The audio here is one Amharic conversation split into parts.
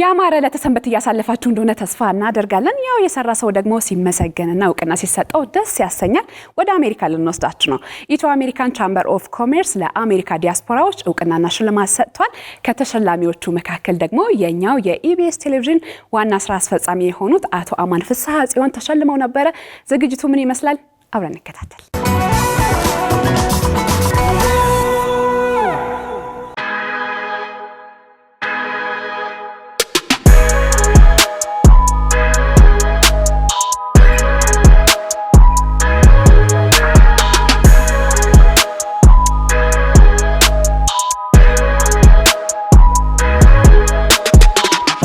ያማረ ለተሰንበት ያሳለፋችሁ እንደሆነ ተስፋ እናደርጋለን። ያው የሰራ ሰው ደግሞ ሲመሰገንና እውቅና ሲሰጠው ደስ ያሰኛል። ወደ አሜሪካ ልንወስዳችሁ ነው። ኢትዮ አሜሪካን ቻምበር ኦፍ ኮሜርስ ለአሜሪካ ዲያስፖራዎች እውቅናና ሽልማት ሰጥቷል። ከተሸላሚዎቹ መካከል ደግሞ የኛው የኢቢኤስ ቴሌቪዥን ዋና ስራ አስፈጻሚ የሆኑት አቶ አማን ፍስሐ ጽዮን ተሸልመው ነበር። ዝግጅቱ ምን ይመስላል? አብረን እንከታተል።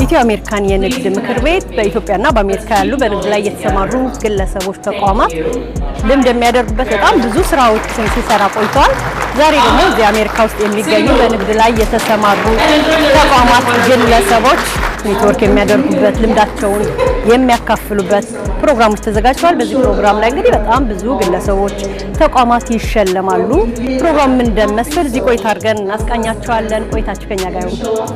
ኢትዮ አሜሪካን የንግድ ምክር ቤት በኢትዮጵያና በአሜሪካ ያሉ በንግድ ላይ የተሰማሩ ግለሰቦች ተቋማት ልምድ የሚያደርጉበት በጣም ብዙ ስራዎችን ሲሰራ ቆይቷል። ዛሬ ደግሞ እዚህ አሜሪካ ውስጥ የሚገኙ በንግድ ላይ የተሰማሩ ተቋማት ግለሰቦች ኔትወርክ የሚያደርጉበት ልምዳቸውን የሚያካፍሉበት ፕሮግራሞች ተዘጋጅተዋል። በዚህ ፕሮግራም ላይ እንግዲህ በጣም ብዙ ግለሰቦች ተቋማት ይሸለማሉ። ፕሮግራሙ ምን እንደመስል እዚህ ቆይታ አድርገን እናስቃኛቸዋለን። ቆይታችሁ ከኛ ጋር ይሁን።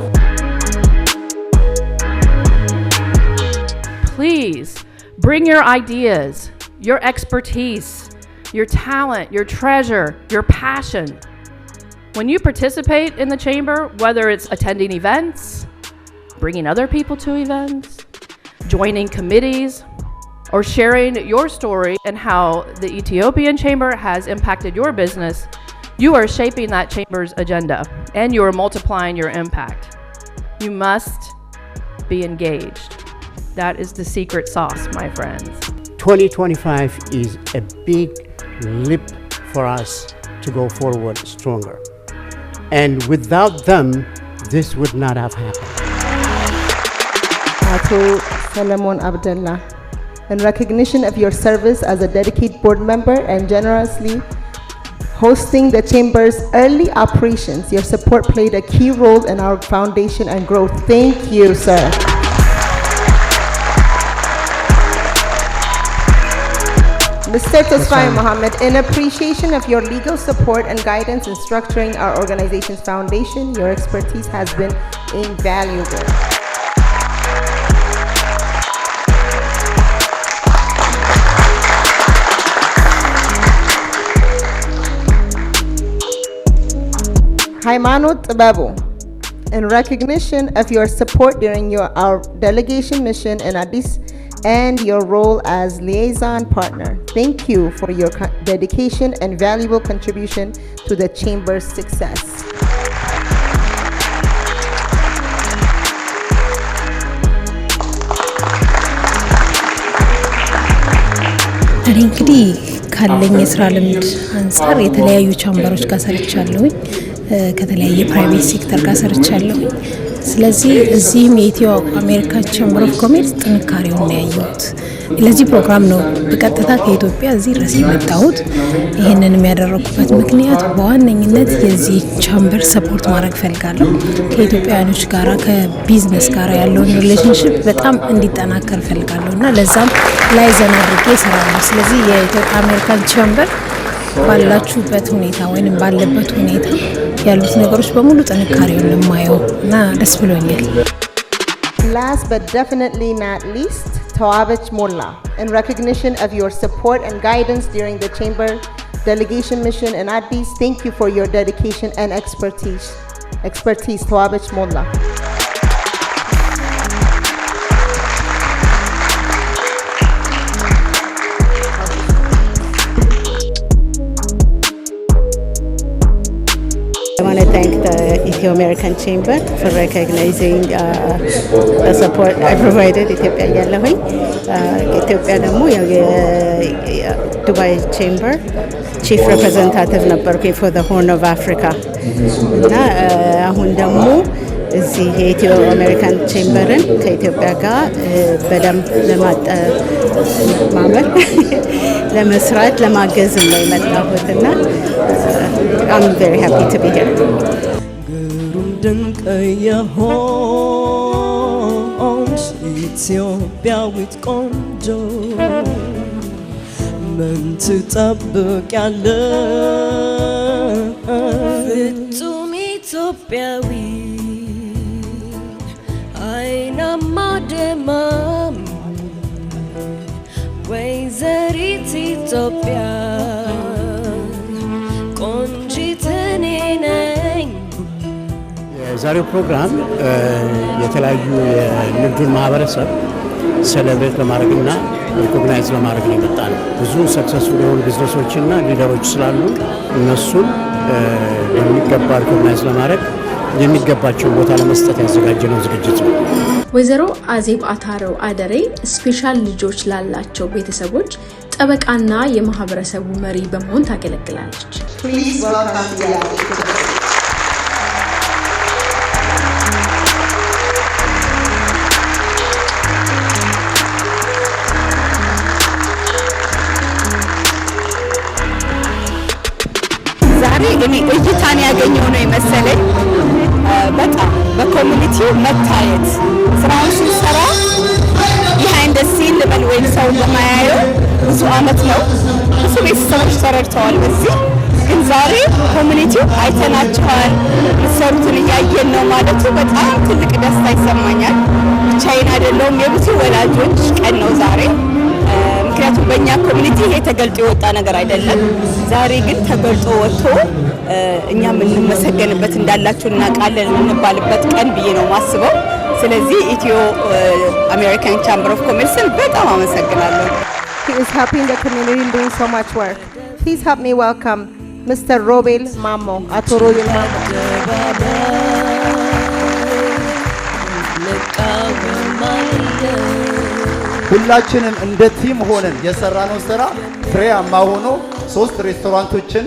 Please bring your ideas, your expertise, your talent, your treasure, your passion. When you participate in the chamber, whether it's attending events, bringing other people to events, joining committees, or sharing your story and how the Ethiopian Chamber has impacted your business, you are shaping that chamber's agenda and you are multiplying your impact. You must be engaged. That is the secret sauce, my friends. 2025 is a big leap for us to go forward stronger. And without them, this would not have happened. Ato Solomon Abdullah, in recognition of your service as a dedicated board member and generously hosting the Chamber's early operations, your support played a key role in our foundation and growth. Thank you, sir. Mr. Tasfai Mohammed, in appreciation of your legal support and guidance in structuring our organization's foundation, your expertise has been invaluable. Haimanut Babu, in recognition of your support during our delegation mission in Addis and your role as liaison partner. Thank you for your dedication and valuable contribution to the Chamber's success. እንግዲህ ካለኝ የስራ ልምድ አንፃር የተለያዩ ቻምበሮች ጋር ሰርቻለሁ። ከተለያየ ፕራይቬት ሴክተር ጋር ሰርቻለሁ። ስለዚህ እዚህም የኢትዮ አሜሪካን ቻምበር ኦፍ ኮሜርስ ጥንካሬውን ያየሁት ለዚህ ፕሮግራም ነው በቀጥታ ከኢትዮጵያ እዚህ ድረስ የመጣሁት። ይሄንንም ያደረኩበት ምክንያት በዋነኝነት የዚህ ቻምበር ሰፖርት ማድረግ ፈልጋለሁ። ከኢትዮጵያውያኖች ጋራ ከቢዝነስ ጋራ ያለውን ሪሌሽንሺፕ በጣም እንዲጠናከር ፈልጋለሁና ለዛም ላይ ዘና አድርጌ እሰራለሁ። ስለዚህ የኢትዮ አሜሪካን ቻምበር ባላችሁበት ሁኔታ ወይንም ባለበት ሁኔታ ያሉት ነገሮች በሙሉ ጥንካሬውን ለማየው እና ደስ ብሎኛል። Last but definitely not least, Tawabach Molla, in recognition of your support and guidance during the Chamber delegation mission in Addis, thank you for your dedication and expertise, Tawabach Molla. I want to thank the Ethio American Chamber for recognizing the support I provided Ethiopia ያለሁኝ ኢትዮጵያ ደግሞ የዱባይ ቼምበር ቺፍ ሪፕሬዘንታቲቭ ነበርኩኝ for the Horn of Africa እና አሁን ደግሞ እዚህ የኢትዮ አሜሪካን ቼምበርን ከኢትዮጵያ ጋር በደንብ ለማጠማመር ለመስራት ለማገዝም ነው የመጣሁትና I'm very happy to be here. ግሩም ድንቅ የሆንሽ ኢትዮጵያዊት ቆንጆ ምን ትጠብቂያለሽ? ፍጹም ኢትዮጵያዊ አይና ኢትዮጵያ ቆንጂት እኔ ነኝ። የዛሬው ፕሮግራም የተለያዩ የንግዱን ማህበረሰብ ሴሌብሬት ለማድረግና ሪኮግናይዝ ለማድረግ ነው የመጣ ነው። ብዙ ሰክሰስፉል የሆኑ ቢዝነሶችና ሊደሮች ስላሉ እነሱን በሚገባ ሪኮግናይዝ ለማድረግ የሚገባቸውን ቦታ ለመስጠት ያዘጋጀነው ዝግጅት ነው። ወይዘሮ አዜብ አታረው አደሬ ስፔሻል ልጆች ላላቸው ቤተሰቦች ጠበቃና የማህበረሰቡ መሪ በመሆን ታገለግላለች። ዛሬ እኔ እይታን ያገኘው ነው የመሰለኝ። በጣም በኮሚኒቲው መታየት ስራውን ሲሰራ behind the scene ልበል ወይም ሰው ለማያየው ብዙ አመት ነው። ብዙ ቤተሰቦች ተረድተዋል። በዚህ ግን ዛሬ ኮሚኒቲው አይተናቸዋል፣ የሚሰሩትን እያየን ነው ማለቱ በጣም ትልቅ ደስታ ይሰማኛል። ብቻዬን አይደለሁም፣ የብዙ ወላጆች ቀን ነው ዛሬ። ምክንያቱም በእኛ ኮሚኒቲ ይሄ ተገልጦ የወጣ ነገር አይደለም። ዛሬ ግን ተገልጦ ወጥቶ እኛ የምንመሰገንበት እንዳላችሁ እናውቃለን የምንባልበት ቀን ብዬ ነው ማስበው። ስለዚህ ኢትዮ አሜሪካን ቻምበር ኦፍ ኮሜርስን በጣም አመሰግናለሁ። He is helping the community in doing so much work. Please help me welcome Mr. Robel Mamo. Ato Robel Mamo. ሁላችንም እንደ ቲም ሆነን የሰራነው ስራ ፍሬያማ ሆኖ 3 ሬስቶራንቶችን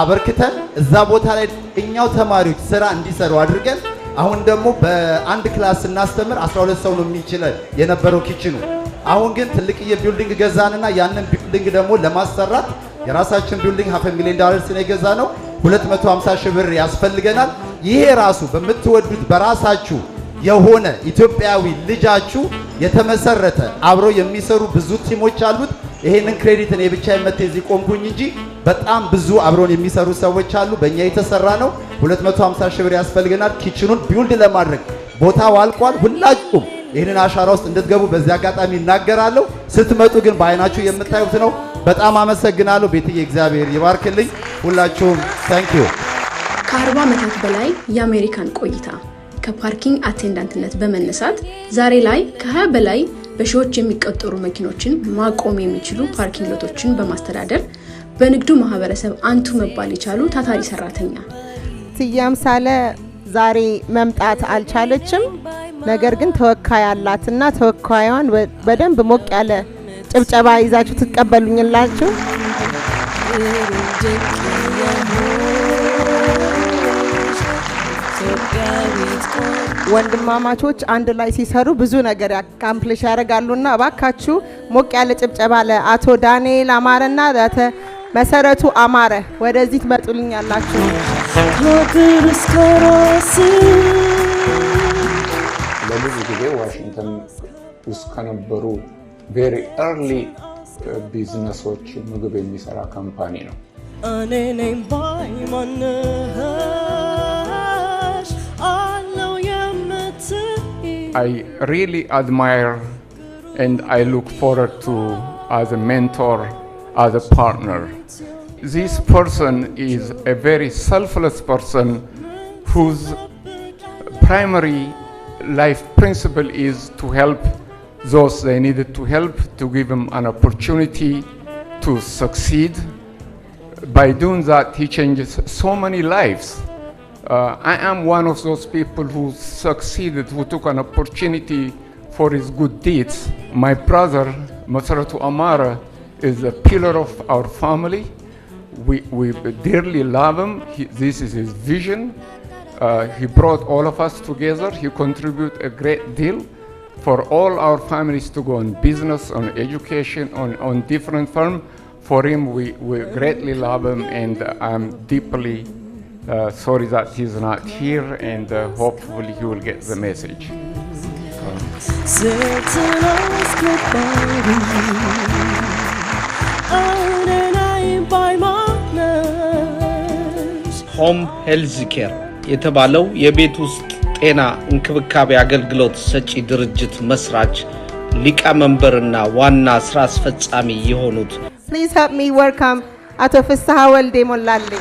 አበርክተን እዛ ቦታ ላይ እኛው ተማሪዎች ስራ እንዲሰሩ አድርገን አሁን ደግሞ በአንድ ክላስ እናስተምር 12 ሰው ነው የሚችለው የነበረው ኪችኑ። አሁን ግን ትልቅዬ ቢልዲንግ ገዛንና ያንን ቢልዲንግ ደግሞ ለማሰራት የራሳችን ቢልዲንግ $500,000 ነው የገዛነው። 250 ሺህ ብር ያስፈልገናል። ይሄ ራሱ በምትወዱት በራሳችሁ የሆነ ኢትዮጵያዊ ልጃችሁ የተመሰረተ አብሮ የሚሰሩ ብዙ ቲሞች አሉት። ይሄንን ክሬዲት እኔ ብቻ የመቴ እዚህ ቆምኩኝ እንጂ በጣም ብዙ አብሮን የሚሰሩ ሰዎች አሉ። በእኛ የተሰራ ነው። 250 ሺህ ብር ያስፈልገናል። ኪችኑን ቢውልድ ለማድረግ ቦታው አልቋል። ሁላችሁም ይህንን አሻራ ውስጥ እንድትገቡ በዚህ አጋጣሚ እናገራለሁ። ስትመጡ ግን በአይናችሁ የምታዩት ነው። በጣም አመሰግናለሁ። ቤትዬ እግዚአብሔር ይባርክልኝ። ሁላችሁም ታንክ ዩ። ከ40 ዓመታት በላይ የአሜሪካን ቆይታ ከፓርኪንግ አቴንዳንትነት በመነሳት ዛሬ ላይ ከ20 በላይ በሺዎች የሚቆጠሩ መኪኖችን ማቆም የሚችሉ ፓርኪንግ ሎቶችን በማስተዳደር በንግዱ ማህበረሰብ አንቱ መባል የቻሉ ታታሪ ሰራተኛ። ትያም ሳለ ዛሬ መምጣት አልቻለችም። ነገር ግን ተወካይ አላትና ተወካዩን በደንብ ሞቅ ያለ ጭብጨባ ይዛችሁ ትቀበሉኝላችሁ። ወንድማማቾች አንድ ላይ ሲሰሩ ብዙ ነገር አካምፕሊሽ ያደርጋሉና እባካችሁ ሞቅ ያለ ጭብጨባ ለአቶ ዳንኤል አማረና ለአቶ መሰረቱ አማረ ወደዚህ ትመጡልኛላችሁ። ለብዙ ጊዜ ዋሽንግተን ውስጥ ከነበሩ ቬሪ ኤርሊ ቢዝነሶች ምግብ የሚሰራ ካምፓኒ ነው። እኔ ነኝ ባይ ማነሽ አለው የምትይ I really admire and I look forward to as a mentor, as a partner. This person is a very selfless person whose primary life principle is to help those they needed to help, to give them an opportunity to succeed. By doing that, he changes so many lives. I am one of those people who succeeded, who took an opportunity for his good deeds. My brother, Masaratu Amara, is a pillar of our family. We dearly love him. This is his vision. He brought all of us together. He contributed a great deal for all our families to go on business, on education, on different firms. For him, we greatly love him, and I'm deeply sorry that he's not here, and hopefully he will get the message. ሆም ሄልዝ ኬር የተባለው የቤት ውስጥ ጤና እንክብካቤ አገልግሎት ሰጪ ድርጅት መስራች ሊቀመንበርና ዋና ስራ አስፈጻሚ የሆኑት Please help me welcome Ato Fissaha Walde Mollalle.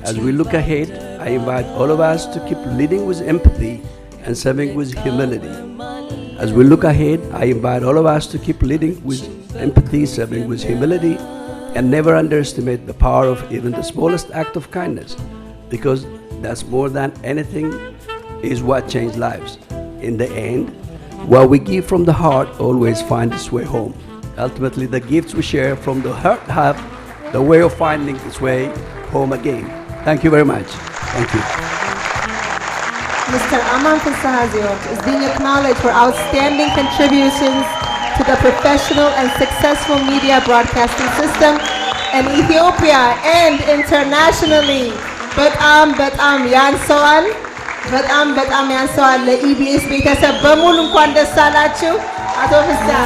As we look ahead, I invite all of us to keep leading with empathy and serving with humility. As we look ahead, I invite all of us to keep leading with empathy, serving with humility, and never underestimate the power of even the smallest act of kindness, because that's more than anything is what changes lives. In the end, what we give from the heart always finds its way home. Ultimately, the gifts we share from the heart have the way of finding its way home again. Thank you very much. Thank you. Mr. Aman Fissaha Ziot is being acknowledged for outstanding contributions to the professional and successful media broadcasting system in Ethiopia and internationally. በጣም ያንሰዋል ለኢቢኤስ ቤተሰብ በሙሉ እንኳን ደስ አላችሁ። አቶ ፍስሐ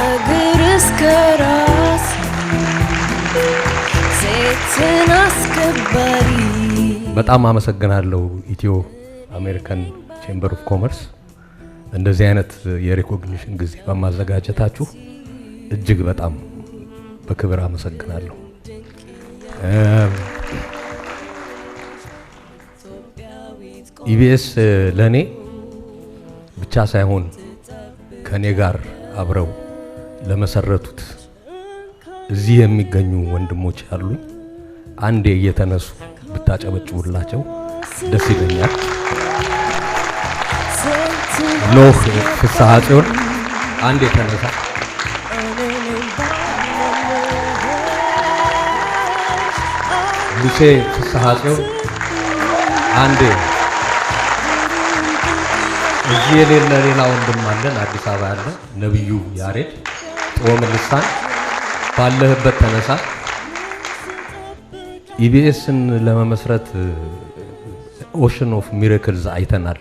በጣም አመሰግናለሁ ኢትዮ አሜሪካን ቼምበር ኦፍ ኮመርስ እንደዚህ አይነት የሪኮግኒሽን ጊዜ በማዘጋጀታችሁ እጅግ በጣም በክብር አመሰግናለሁ። ኢቢኤስ ለኔ ብቻ ሳይሆን ከኔ ጋር አብረው ለመሰረቱት እዚህ የሚገኙ ወንድሞች አሉኝ። አንዴ እየተነሱ ብታጨበጭቡላቸው ደስ ይለኛል። ኖህ ፍስሐ ጽዮን አንዴ ተነሳ። ሙሴ ፍስሐ ጽዮን አንዴ። እዚህ የሌለ ሌላ ወንድም አለን አዲስ አበባ ያለ ነብዩ ያሬድ ጦም ልሳን ባለህበት ተነሳ። ኢቢኤስን ለመመስረት ኦሽን ኦፍ ሚራክልስ አይተናል።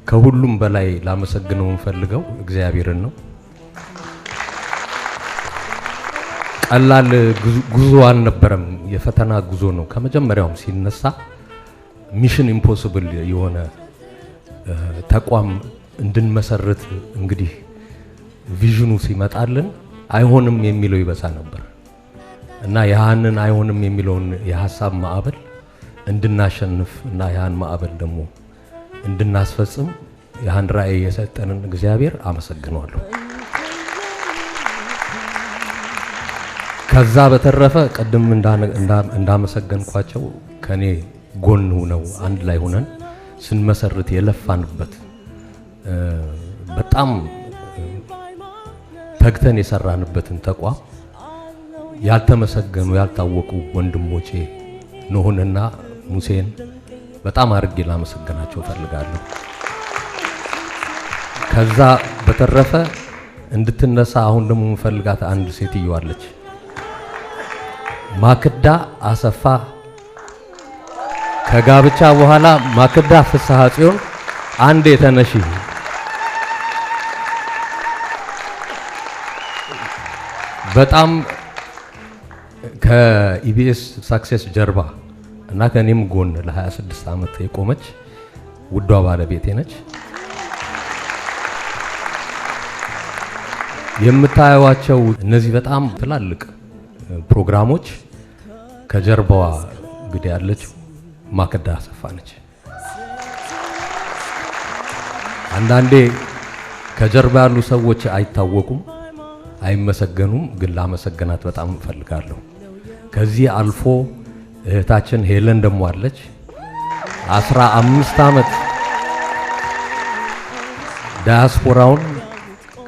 ከሁሉም በላይ ላመሰግነው እንፈልገው እግዚአብሔርን ነው። ቀላል ጉዞ አልነበረም፣ የፈተና ጉዞ ነው። ከመጀመሪያውም ሲነሳ ሚሽን ኢምፖሲብል የሆነ ተቋም እንድንመሰርት እንግዲህ ቪዥኑ ሲመጣልን አይሆንም የሚለው ይበዛ ነበር እና ያንን አይሆንም የሚለውን የሐሳብ ማዕበል እንድናሸንፍ እና ያን ማዕበል ደግሞ እንድናስፈጽም ያን ራዕይ የሰጠንን እግዚአብሔር አመሰግናለሁ። ከዛ በተረፈ ቀደም እንዳመሰገንኳቸው ከኔ ጎን ሆነው አንድ ላይ ሆነን ስንመሰርት የለፋንበት በጣም ተግተን የሰራንበትን ተቋም ያልተመሰገኑ ያልታወቁ ወንድሞቼ ኖህንና ሙሴን በጣም አድርጌ ላመሰግናቸው ፈልጋለሁ። ከዛ በተረፈ እንድትነሳ አሁን ደግሞ እንፈልጋት አንድ ሴትዮ አለች፣ ማክዳ አሰፋ። ከጋብቻ በኋላ ማክዳ ፍስሐ ጽዮን አንዴ ተነሺ። በጣም ከኢቢኤስ ሳክሴስ ጀርባ እና ከኔም ጎን ለ26 ዓመት የቆመች ውዷ ባለቤቴ ነች። የምታዩዋቸው እነዚህ በጣም ትላልቅ ፕሮግራሞች ከጀርባዋ እንግዲህ ያለችው ማክዳ አሰፋ ነች። አንዳንዴ ከጀርባ ያሉ ሰዎች አይታወቁም፣ አይመሰገኑም፣ ግን ላመሰግናት በጣም እፈልጋለሁ። ከዚህ አልፎ እህታችን ሄለን ደሞ አለች። 15 ዓመት ዳያስፖራውን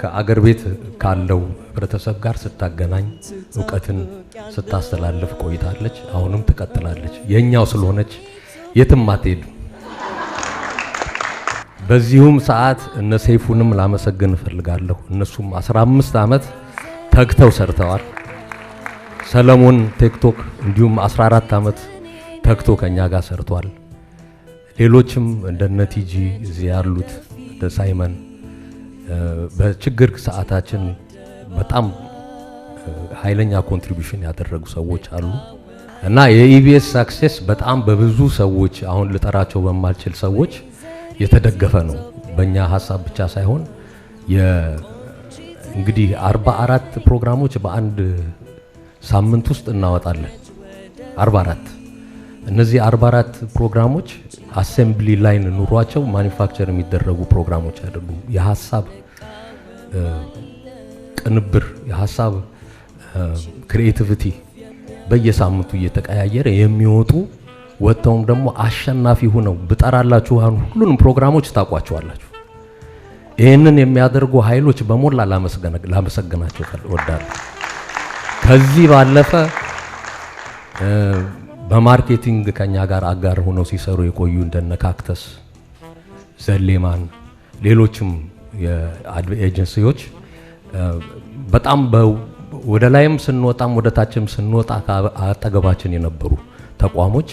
ከአገር ቤት ካለው ህብረተሰብ ጋር ስታገናኝ ዕውቀትን ስታስተላልፍ ቆይታለች። አሁንም ትቀጥላለች። የኛው ስለሆነች የትም አትሄድም። በዚሁም ሰዓት እነ ሰይፉንም ላመሰግን እፈልጋለሁ። እነሱም 15 ዓመት ተግተው ሰርተዋል። ሰለሞን ቲክቶክ እንዲሁም 14 ዓመት ተግቶ ከኛ ጋር ሰርቷል። ሌሎችም እንደነ ቲጂ እዚህ ያሉት እንደ ሳይመን በችግር ሰዓታችን በጣም ኃይለኛ ኮንትሪቢዩሽን ያደረጉ ሰዎች አሉ። እና የኢቢኤስ ሳክሴስ በጣም በብዙ ሰዎች አሁን ልጠራቸው በማልችል ሰዎች የተደገፈ ነው። በእኛ ሀሳብ ብቻ ሳይሆን እንግዲህ 44 ፕሮግራሞች በአንድ ሳምንት ውስጥ እናወጣለን። 44 እነዚህ 44 ፕሮግራሞች አሴምብሊ ላይን ኑሯቸው ማኒፋክቸር የሚደረጉ ፕሮግራሞች አይደሉም። የሀሳብ ቅንብር፣ የሀሳብ ክሪኤቲቪቲ በየሳምንቱ እየተቀያየረ የሚወጡ ወጥተውም ደግሞ አሸናፊ ሆነው ብጠራላችሁ ሁሉንም ፕሮግራሞች ታቋቸዋላችሁ። ይህንን የሚያደርጉ ኃይሎች በሞላ ላመሰግናቸው እወዳለሁ። ከዚህ ባለፈ በማርኬቲንግ ከኛ ጋር አጋር ሆነው ሲሰሩ የቆዩ እንደነ ካክተስ፣ ዘሌማን፣ ሌሎችም የኤጀንሲዎች በጣም ወደ ላይም ስንወጣም ወደ ታችም ስንወጣ አጠገባችን የነበሩ ተቋሞች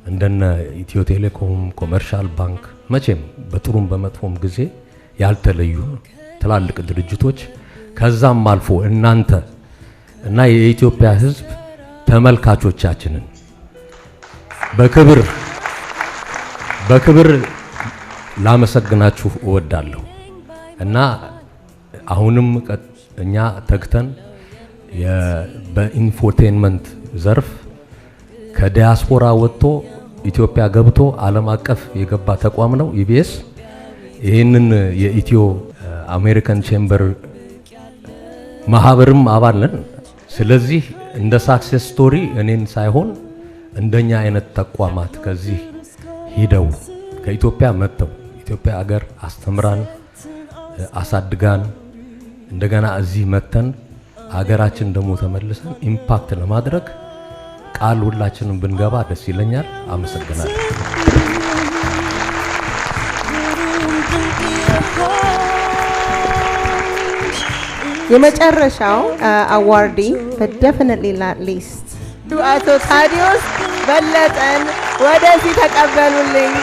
እንደነ ኢትዮ ቴሌኮም፣ ኮመርሻል ባንክ መቼም በጥሩም በመጥፎም ጊዜ ያልተለዩ ትላልቅ ድርጅቶች ከዛም አልፎ እናንተ እና የኢትዮጵያ ሕዝብ ተመልካቾቻችንን በክብር ላመሰግናችሁ እወዳለሁ እና አሁንም እኛ ተግተን በኢንፎቴንመንት ዘርፍ ከዲያስፖራ ወጥቶ ኢትዮጵያ ገብቶ ዓለም አቀፍ የገባ ተቋም ነው ኢቢኤስ። ይህንን የኢትዮ አሜሪካን ቼምበር ማህበርም አባል ነን። ስለዚህ እንደ ሳክሴስ ስቶሪ እኔን ሳይሆን እንደኛ አይነት ተቋማት ከዚህ ሂደው ከኢትዮጵያ መጥተው ኢትዮጵያ ሀገር አስተምራን አሳድጋን እንደገና እዚህ መተን ሀገራችን ደግሞ ተመልሰን ኢምፓክት ለማድረግ ቃል ሁላችንም ብንገባ ደስ ይለኛል። አመሰግናለሁ። የመጨረሻው አዋርዲ but definitely not least አቶ ታዲዮስ በለጠን ወደዚህ ተቀበሉልኝ።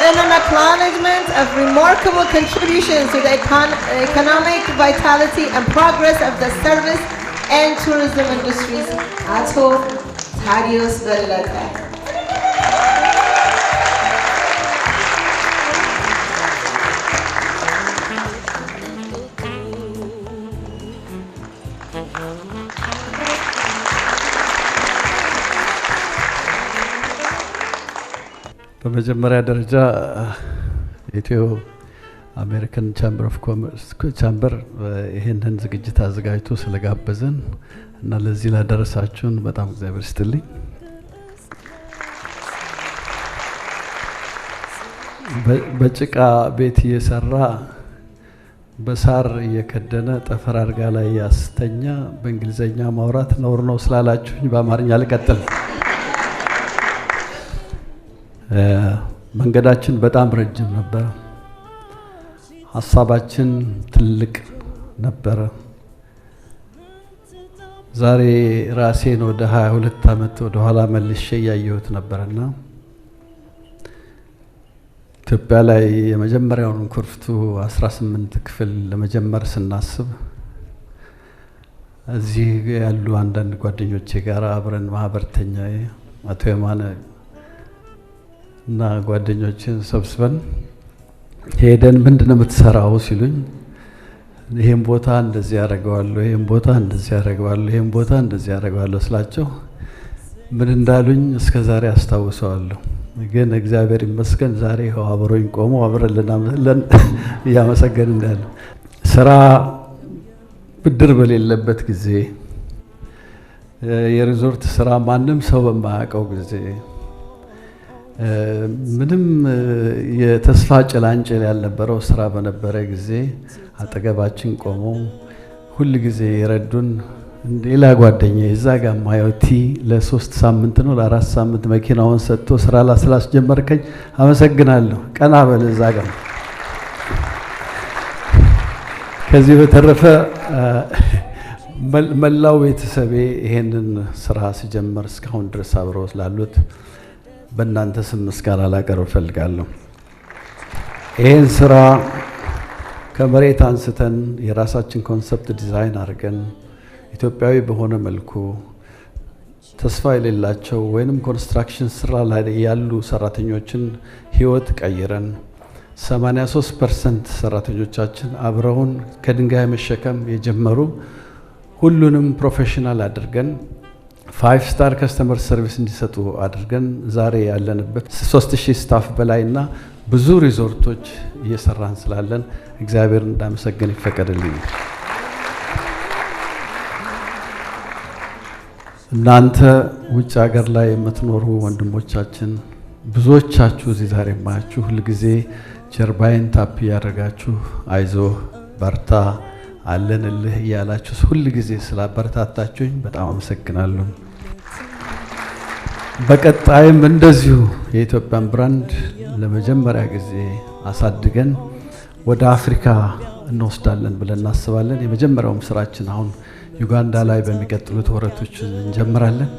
In an acknowledgement of remarkable contributions to the economic vitality and progress of the service and tourism industries, Ato Thaddeus Bellata. በመጀመሪያ ደረጃ ኢትዮ አሜሪካን ቻምበር ኦፍ ኮመርስ ቻምበር ይሄንን ዝግጅት አዘጋጅቶ ስለጋበዘን እና ለዚህ ላደረሳችሁን በጣም እግዚአብሔር ይስጥልኝ። በጭቃ ቤት እየሰራ በሳር እየከደነ ጠፈር አልጋ ላይ ያስተኛ በእንግሊዘኛ ማውራት ነውር ነው ስላላችሁኝ በአማርኛ ልቀጥል። መንገዳችን በጣም ረጅም ነበር። ሀሳባችን ትልቅ ነበረ። ዛሬ ራሴን ወደ 22 ዓመት ወደ ኋላ መልሼ ያየሁት ነበርና ኢትዮጵያ ላይ የመጀመሪያውን ኩርፍቱ 18 ክፍል ለመጀመር ስናስብ እዚህ ያሉ አንዳንድ ጓደኞቼ ጋር አብረን ማህበርተኛ አቶ የማነ እና ጓደኞችን ሰብስበን ሄደን ምንድነው የምትሰራው ሲሉኝ ይሄን ቦታ እንደዚህ ያደርገዋለሁ፣ ይሄን ቦታ እንደዚህ ያደርገዋለሁ፣ ይሄን ቦታ እንደዚህ ያደርገዋለሁ ስላቸው ምን እንዳሉኝ እስከ ዛሬ አስታውሰዋለሁ። ግን እግዚአብሔር ይመስገን ዛሬ አብሮኝ ቆሞ አብረን እያመሰገን እንዳለ ስራ ብድር በሌለበት ጊዜ የሪዞርት ስራ ማንም ሰው በማያውቀው ጊዜ ምንም የተስፋ ጭላንጭል ያልነበረው ስራ በነበረ ጊዜ አጠገባችን ቆሞ ሁሉ ጊዜ የረዱን ሌላ ጓደኛ እዛ ጋር ማዮቲ ለ3 ሳምንት ነው ለ4 ሳምንት መኪናውን ሰጥቶ ስራ ስላስጀመርከኝ አመሰግናለሁ። ቀና በል እዛ ጋር። ከዚህ በተረፈ መላው ቤተሰቤ ይሄንን ስራ ሲጀምር እስካሁን ድረስ አብረው ስላሉት በእናንተ ስም ምስጋና ላቀርብ እፈልጋለሁ። ይሄን ስራ ከመሬት አንስተን የራሳችን ኮንሰፕት ዲዛይን አድርገን ኢትዮጵያዊ በሆነ መልኩ ተስፋ የሌላቸው ወይንም ኮንስትራክሽን ስራ ላይ ያሉ ሰራተኞችን ህይወት ቀይረን 83% ሰራተኞቻችን አብረውን ከድንጋይ መሸከም የጀመሩ ሁሉንም ፕሮፌሽናል አድርገን 5 ስታር ከስተመር ሰርቪስ እንዲሰጡ አድርገን ዛሬ ያለንበት 3000 ስታፍ በላይና ብዙ ሪዞርቶች እየሰራን ስላለን እግዚአብሔር እንዳመሰግን ይፈቀድልኝ። እናንተ ውጭ ሀገር ላይ የምትኖሩ ወንድሞቻችን ብዙዎቻችሁ እዚህ ዛሬ ማያችሁ ሁሉ ጊዜ ጀርባዬን ታፕ ያደርጋችሁ አይዞ በርታ አለንልህ እያላችሁ ሁሉ ጊዜ ስላበረታታችሁኝ በጣም አመሰግናለሁ። በቀጣይም እንደዚሁ የኢትዮጵያን ብራንድ ለመጀመሪያ ጊዜ አሳድገን ወደ አፍሪካ እንወስዳለን ብለን እናስባለን። የመጀመሪያውም ስራችን አሁን ዩጋንዳ ላይ በሚቀጥሉት ወራቶች እንጀምራለን።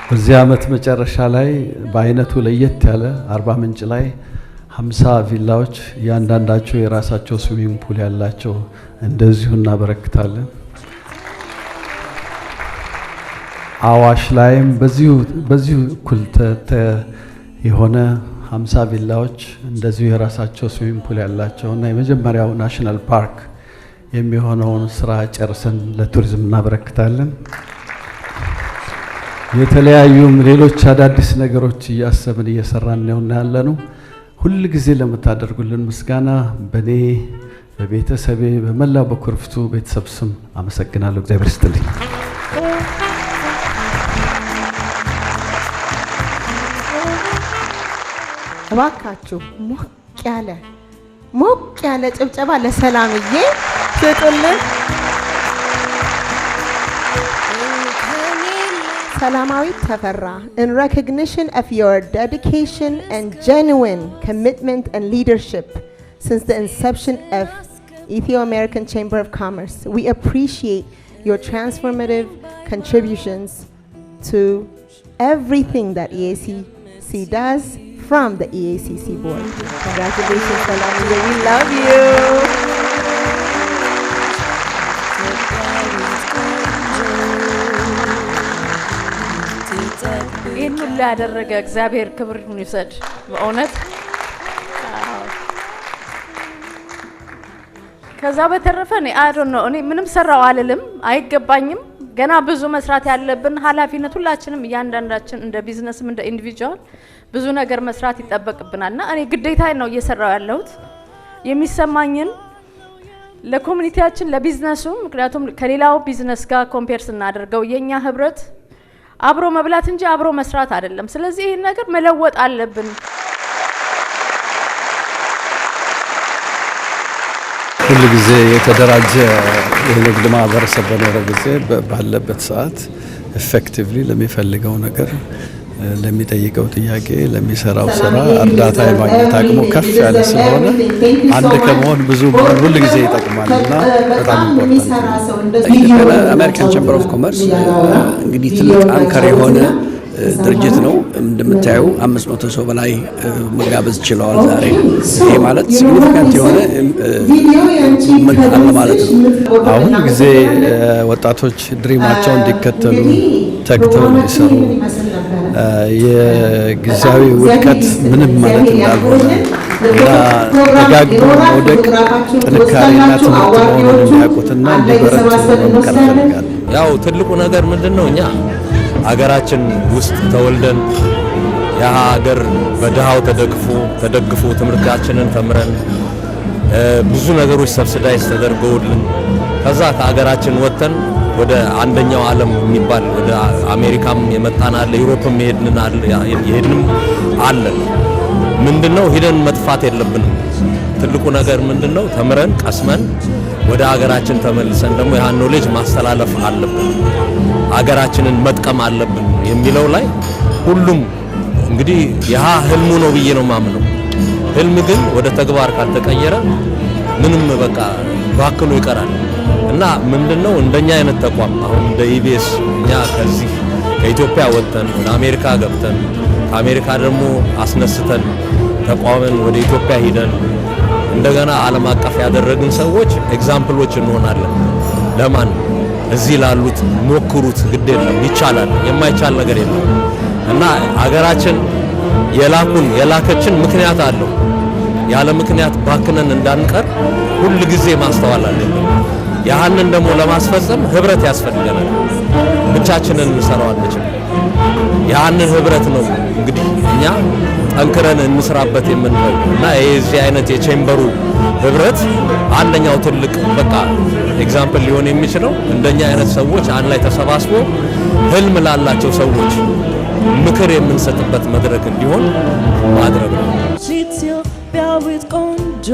በዚህ ዓመት መጨረሻ ላይ በአይነቱ ለየት ያለ አርባ ምንጭ ላይ 50 ቪላዎች ያንዳንዳቸው የራሳቸው ስዊሚንግ ፑል ያላቸው እንደዚሁ እናበረክታለን። አዋሽ ላይም በዚሁ እኩል የሆነ 50 ቪላዎች እንደዚሁ የራሳቸው ስዊሚንግ ፑል ያላቸውና የመጀመሪያው ናሽናል ፓርክ የሚሆነውን ስራ ጨርሰን ለቱሪዝም እናበረክታለን። የተለያዩም ሌሎች አዳዲስ ነገሮች እያሰብን እየሰራን ነው ያለነው። ሁሉ ጊዜ ለምታደርጉልን ምስጋና በኔ በቤተሰቤ በመላው በኩርፍቱ ቤተሰብ ስም አመሰግናለሁ። እግዚአብሔር ይስጥልኝ። እባካችሁ ሞቅ ያለ ጭብጨባ ለሰላምዬ ስጡልን። Salamawit Tafara, in recognition of your dedication and genuine commitment and leadership since the inception of Ethio-American Chamber of Commerce, we appreciate your transformative contributions to everything that EACC does from the EACC board. Congratulations, Salamawit. We love you. ይህን ሁሉ ያደረገ እግዚአብሔር ክብሩን ይውሰድ። በእውነት ከዛ በተረፈ እኔ ምንም ሰራው አልልም፣ አይገባኝም። ገና ብዙ መስራት ያለብን ኃላፊነት ሁላችንም እያንዳንዳችን እንደ ቢዝነስም እንደ ኢንዲቪጁዋል ብዙ ነገር መስራት ይጠበቅብናልና እኔ ግዴታዬ ነው እየሰራው ያለሁት የሚሰማኝን ለኮሚኒቲያችን ለቢዝነሱ። ምክንያቱም ከሌላው ቢዝነስ ጋር ኮምፔር ስናደርገው የኛ ህብረት አብሮ መብላት እንጂ አብሮ መስራት አይደለም። ስለዚህ ይሄን ነገር መለወጥ አለብን። ሁሉ ጊዜ የተደራጀ የንግድ ማህበረሰብ በኖረ ጊዜ ባለበት ሰዓት ኤፌክቲቭሊ ለሚፈልገው ነገር ለሚጠይቀው ጥያቄ ለሚሰራው ስራ እርዳታ የማግኘት አቅሙ ከፍ ያለ ስለሆነ አንድ ከመሆን ብዙ መሆን ሁሉ ጊዜ ይጠቅማልና በጣም ኢምፖርታንት። አሜሪካን ቻምበር ኦፍ ኮመርስ እንግዲህ ትልቅ አንከር የሆነ ድርጅት ነው። እንደምታዩ 500 ሰው በላይ መጋበዝ ችለዋል ዛሬ። ይሄ ማለት ሲግኒፊካንት የሆነ መልካም ማለት ነው። አሁን ጊዜ ወጣቶች ድሪማቸውን እንዲከተሉ ተግተው እንዲሰሩ የጊዜያዊ ውድቀት ምንም ማለት እንዳልሆነ እና ደጋግሞ መውደቅ ጥንካሬና ትምህርት መሆኑን የሚያውቁትና እንዲበረቱ መምከር እፈልጋለሁ። ያው ትልቁ ነገር ምንድነው እኛ አገራችን ውስጥ ተወልደን ያ ሀገር በድሃው ተደግፎ ትምህርታችንን ተምረን ብዙ ነገሮች ሰብሲዳይዝ ተደርገውልን ከዛ ከሀገራችን ወጥተን ወደ አንደኛው ዓለም የሚባል ወደ አሜሪካም የመጣን አለ፣ ዩሮፕም የሄድንም አለ። ምንድነው ሄደን መጥፋት የለብንም። ትልቁ ነገር ምንድነው ተምረን ቀስመን ወደ ሀገራችን ተመልሰን ደግሞ ያን ኖሌጅ ማስተላለፍ አለብን፣ ሀገራችንን መጥቀም አለብን የሚለው ላይ ሁሉም እንግዲህ ያ ህልሙ ነው ብዬ ነው ማምነው። ህልም ግን ወደ ተግባር ካልተቀየረ ምንም በቃ ባክሎ ይቀራል። እና ምንድነው እንደኛ አይነት ተቋም አሁን እንደ ኢቢኤስ እኛ ከዚህ ከኢትዮጵያ ወጥተን ወደ አሜሪካ ገብተን ከአሜሪካ ደግሞ አስነስተን ተቋምን ወደ ኢትዮጵያ ሄደን እንደገና ዓለም አቀፍ ያደረግን ሰዎች ኤግዛምፕሎች እንሆናለን። ለማን እዚህ ላሉት ሞክሩት፣ ግድ የለም ይቻላል፣ የማይቻል ነገር የለም እና አገራችን የላከችን ምክንያት አለው። ያለ ምክንያት ባክነን እንዳንቀር ሁሉ ጊዜ ማስተዋል አለብን። ያንን ደግሞ ለማስፈጸም ህብረት ያስፈልገናል። ብቻችንን እንሰራው አንችልም። ያንን ህብረት ነው እንግዲህ እኛ ጠንክረን እንስራበት የምንለው እና የዚህ አይነት የቼምበሩ ህብረት አንደኛው ትልቅ በቃ ኤግዛምፕል ሊሆን የሚችለው እንደኛ አይነት ሰዎች አንድ ላይ ተሰባስቦ ህልም ላላቸው ሰዎች ምክር የምንሰጥበት መድረክ እንዲሆን ማድረግ ነው። ኢትዮጵያዊት ቆንጆ